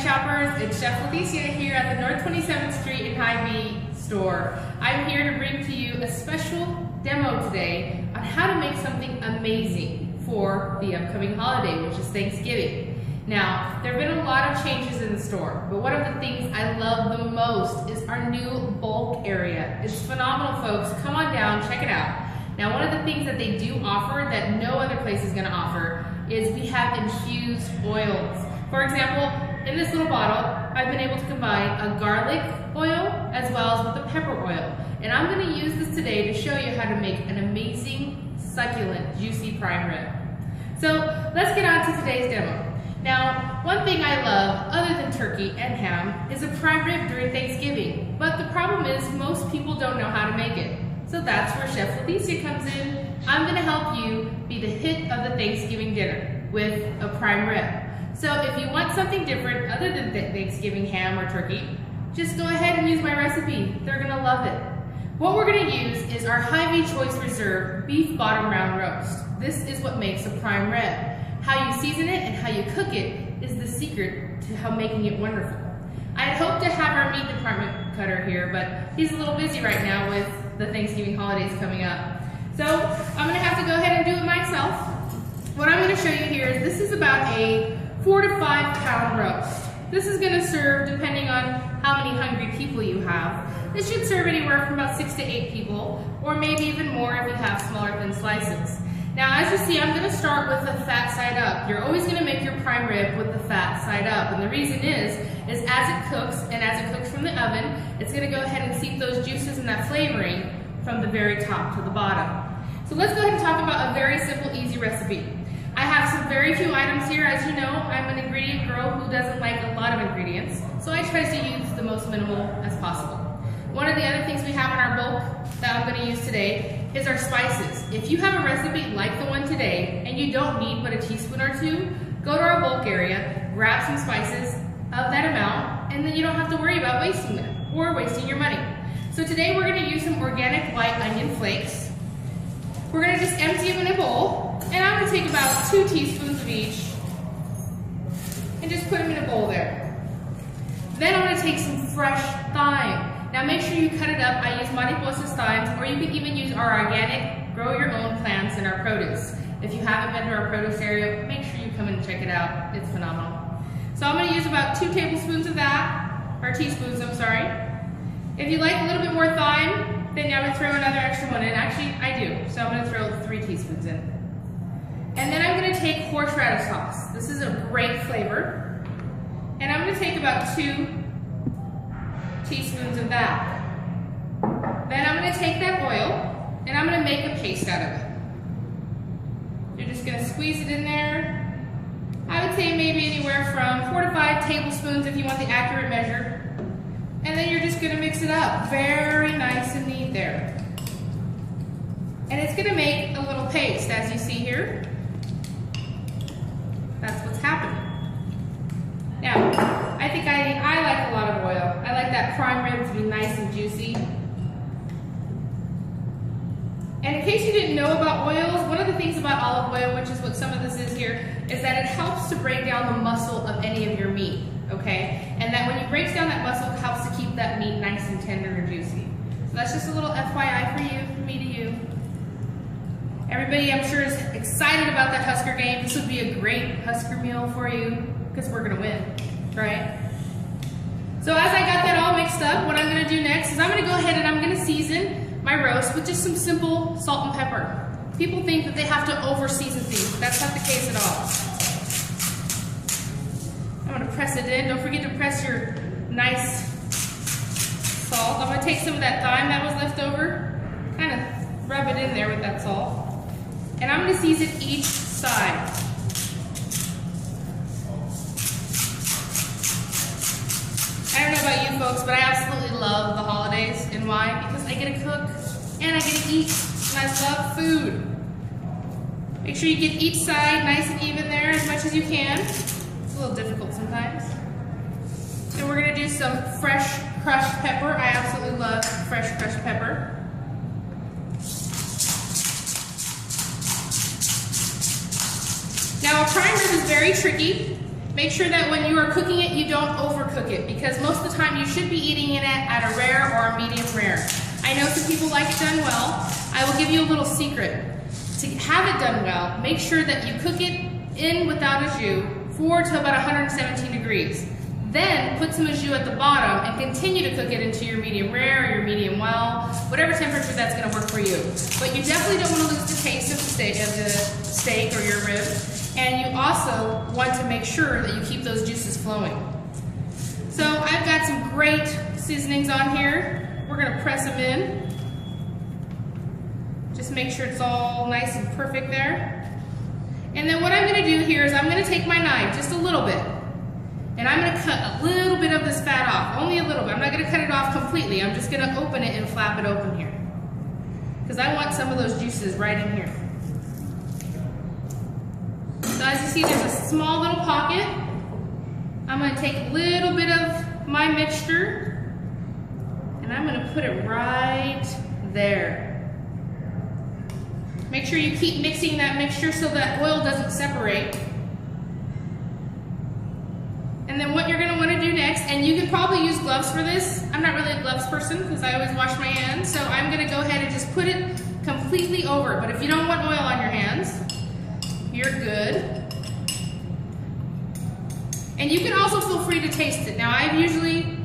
shoppers, it's Chef Leticia here at the North 27th Street in Hy-Vee store. I'm here to bring to you a special demo today on how to make something amazing for the upcoming holiday, which is Thanksgiving. Now, there have been a lot of changes in the store, but one of the things I love the most is our new bulk area. It's phenomenal, folks. Come on down, check it out. Now, one of the things that they do offer that no other place is going to offer is we have infused oils. For example, in this little bottle, I've been able to combine a garlic oil as well as with a pepper oil. And I'm going to use this today to show you how to make an amazing, succulent, juicy prime rib. So let's get on to today's demo. Now, one thing I love, other than turkey and ham, is a prime rib during Thanksgiving. But the problem is most people don't know how to make it. So that's where Chef Leticia comes in. I'm going to help you be the hit of the Thanksgiving dinner with a prime rib. So if you want something different other than Thanksgiving ham or turkey, just go ahead and use my recipe. They're going to love it. What we're going to use is our Hy-Vee Choice Reserve Beef Bottom Round Roast. This is what makes a prime rib. How you season it and how you cook it is the secret to how making it wonderful. I had hoped to have our meat department cutter here, but he's a little busy right now with the Thanksgiving holidays coming up. So I'm going to have to go ahead and do it myself. What I'm going to show you here is this is about a 4 to 5 pound roast. This is going to serve depending on how many hungry people you have. This should serve anywhere from about 6 to 8 people, or maybe even more if you have smaller thin slices. Now, as you see, I'm going to start with the fat side up. You're always going to make your prime rib with the fat side up, and the reason is as it cooks, and as it cooks from the oven, it's going to go ahead and seep those juices and that flavoring from the very top to the bottom. So let's go ahead and talk about a very simple, easy recipe. I have some very few items here. As you know, I'm an ingredient girl who doesn't like a lot of ingredients, so I try to use the most minimal as possible. One of the other things we have in our bulk that I'm going to use today is our spices. If you have a recipe like the one today and you don't need but a teaspoon or two, go to our bulk area, grab some spices of that amount, and then you don't have to worry about wasting them or wasting your money. So today we're going to use some organic white onion flakes. We're going to just empty them in a bowl, and I'm going to take about 2 teaspoons of each and just put them in a bowl there. Then I'm going to take some fresh thyme. Now make sure you cut it up. I use Mariposa's thyme, or you can even use our organic, grow your own plants in our produce. If you haven't been to our produce area, make sure you come and check it out. It's phenomenal. So I'm going to use about 2 tablespoons of that, or teaspoons, I'm sorry. If you like a little bit more thyme, then I would throw another extra one in. Actually, I do. So I'm going to throw 3 teaspoons in. And then I'm going to take horseradish sauce. This is a great flavor. And I'm going to take about 2 teaspoons of that. Then I'm going to take that oil and I'm going to make a paste out of it. You're just going to squeeze it in there. I would say maybe anywhere from 4 to 5 tablespoons if you want the accurate measure. And then you're just going to mix it up. Very nice and neat there. And it's going to make a little paste, as you see here. That's what's happening. Now, I think I like a lot of oil. I like that prime rib to be nice and juicy. And in case you didn't know about oils, one of the things about olive oil, which is what some of this is here, is that it helps to break down the muscle of any of your meat, okay? And that when you break down that muscle, it helps to keep that meat nice and tender and juicy. So that's just a little FYI for you, from me to you. Everybody, I'm sure, is excited about that Husker game. This would be a great Husker meal for you, because we're going to win, right? So as I got that all mixed up, what I'm going to do next is I'm going to go ahead and I'm going to season my roast with just some simple salt and pepper. People think that they have to over-season things, but that's not the case at all. I'm going to press it in. Don't forget to press your nice salt. I'm going to take some of that thyme that was left over, kind of rub it in there with that salt. And I'm going to season each side. I don't know about you folks, but I absolutely love the holidays. And why? Because I get to cook and I get to eat, and I love food. Make sure you get each side nice and even there as much as you can. It's a little difficult sometimes. And we're going to do some fresh crushed pepper. I absolutely love fresh crushed pepper. Now, a prime rib is very tricky. Make sure that when you are cooking it, you don't overcook it, because most of the time you should be eating it at a rare or a medium rare. I know some people like it done well. I will give you a little secret. To have it done well, make sure that you cook it in without a jus forward to about 117 degrees. Then put some au jus at the bottom and continue to cook it into your medium rare or your medium well, whatever temperature that's going to work for you. But you definitely don't want to lose the taste of the steak or your rib. And you also want to make sure that you keep those juices flowing. So I've got some great seasonings on here. We're going to press them in. Just make sure it's all nice and perfect there. And then what I'm going to do here is I'm going to take my knife, just a little bit, and I'm going to cut a little bit of this fat off, only a little bit. I'm not going to cut it off completely. I'm just going to open it and flap it open here, because I want some of those juices right in here. So as you see, there's a small little pocket. I'm going to take a little bit of my mixture, and I'm going to put it right there. Make sure you keep mixing that mixture so that oil doesn't separate. And then what you're going to want to do next, and you can probably use gloves for this. I'm not really a gloves person because I always wash my hands, so I'm going to go ahead and just put it completely over. But if you don't want oil on your hands, you're good. And you can also feel free to taste it. Now, I usually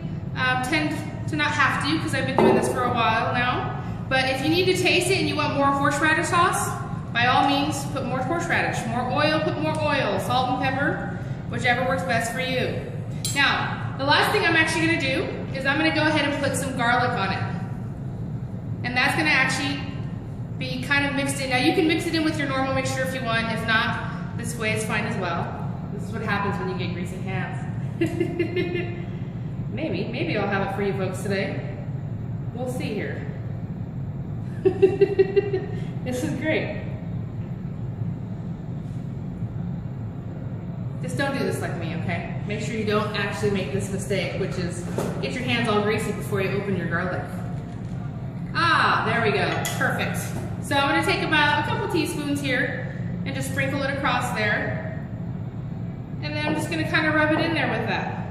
tend to not have to, because I've been doing this for a while now. But if you need to taste it and you want more horseradish sauce, by all means, put more horseradish. More oil, put more oil. Salt and pepper, whichever works best for you. Now, the last thing I'm actually going to do is I'm going to go ahead and put some garlic on it. And that's going to actually be kind of mixed in. Now, you can mix it in with your normal mixture if you want. If not, this way is fine as well. This is what happens when you get greasy hands. Maybe I'll have it for you folks today. We'll see here. This is great. Just don't do this like me, okay? Make sure you don't actually make this mistake, which is get your hands all greasy before you open your garlic. Ah, there we go, perfect. So I'm gonna take about a couple teaspoons here and just sprinkle it across there. And then I'm just gonna kind of rub it in there with that.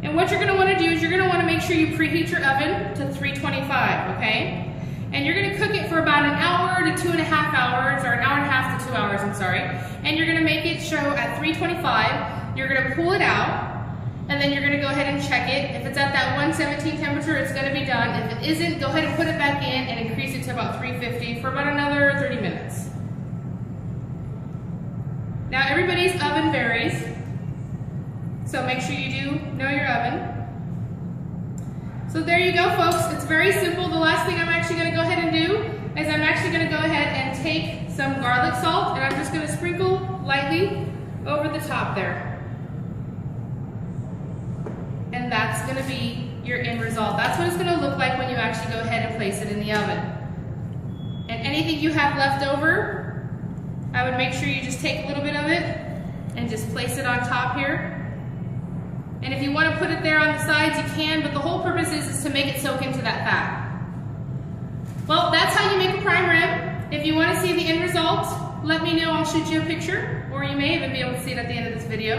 And what you're going to want to do is you're going to want to make sure you preheat your oven to 325, okay? And you're going to cook it for about an hour to 2.5 hours, or an hour and a half to 2 hours, I'm sorry. And you're going to make it show at 325. You're going to pull it out, and then you're going to go ahead and check it. If it's at that 117 temperature, it's going to be done. If it isn't, go ahead and put it back in and increase it to about 350 for about another 30 minutes. Now, everybody's oven varies. So make sure you do know your oven. So there you go, folks. It's very simple. The last thing I'm actually going to go ahead and do is I'm actually going to go ahead and take some garlic salt, and I'm just going to sprinkle lightly over the top there. And that's going to be your end result. That's what it's going to look like when you actually go ahead and place it in the oven. And anything you have left over, I would make sure you just take a little bit of it and just place it on top here. And if you want to put it there on the sides, you can, but the whole purpose is to make it soak into that fat. Well, that's how you make a prime rib. If you want to see the end result, let me know. I'll shoot you a picture, or you may even be able to see it at the end of this video.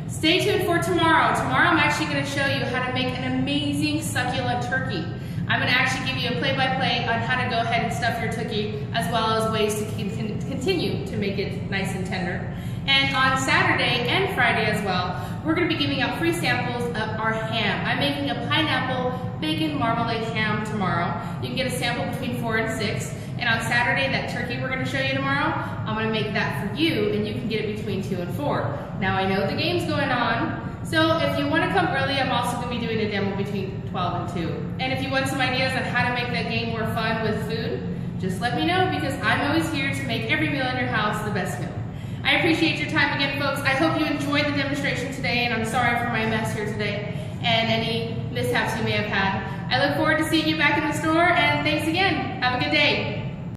Stay tuned for tomorrow. Tomorrow I'm actually going to show you how to make an amazing succulent turkey. I'm going to actually give you a play-by-play on how to go ahead and stuff your turkey, as well as ways to continue to make it nice and tender. And on Saturday and Friday as well, we're going to be giving out free samples of our ham. I'm making a pineapple bacon marmalade ham tomorrow. You can get a sample between 4 and 6. And on Saturday, that turkey we're going to show you tomorrow, I'm going to make that for you, and you can get it between 2 and 4. Now I know the game's going on, so if you want to come early, I'm also going to be doing a demo between 12 and 2. And if you want some ideas on how to make that game more fun with food, just let me know, because I'm always here to make every meal in your house the best meal. I appreciate your time again, folks. I hope you enjoyed the demonstration today, and I'm sorry for my mess here today and any mishaps you may have had. I look forward to seeing you back in the store, and thanks again. Have a good day.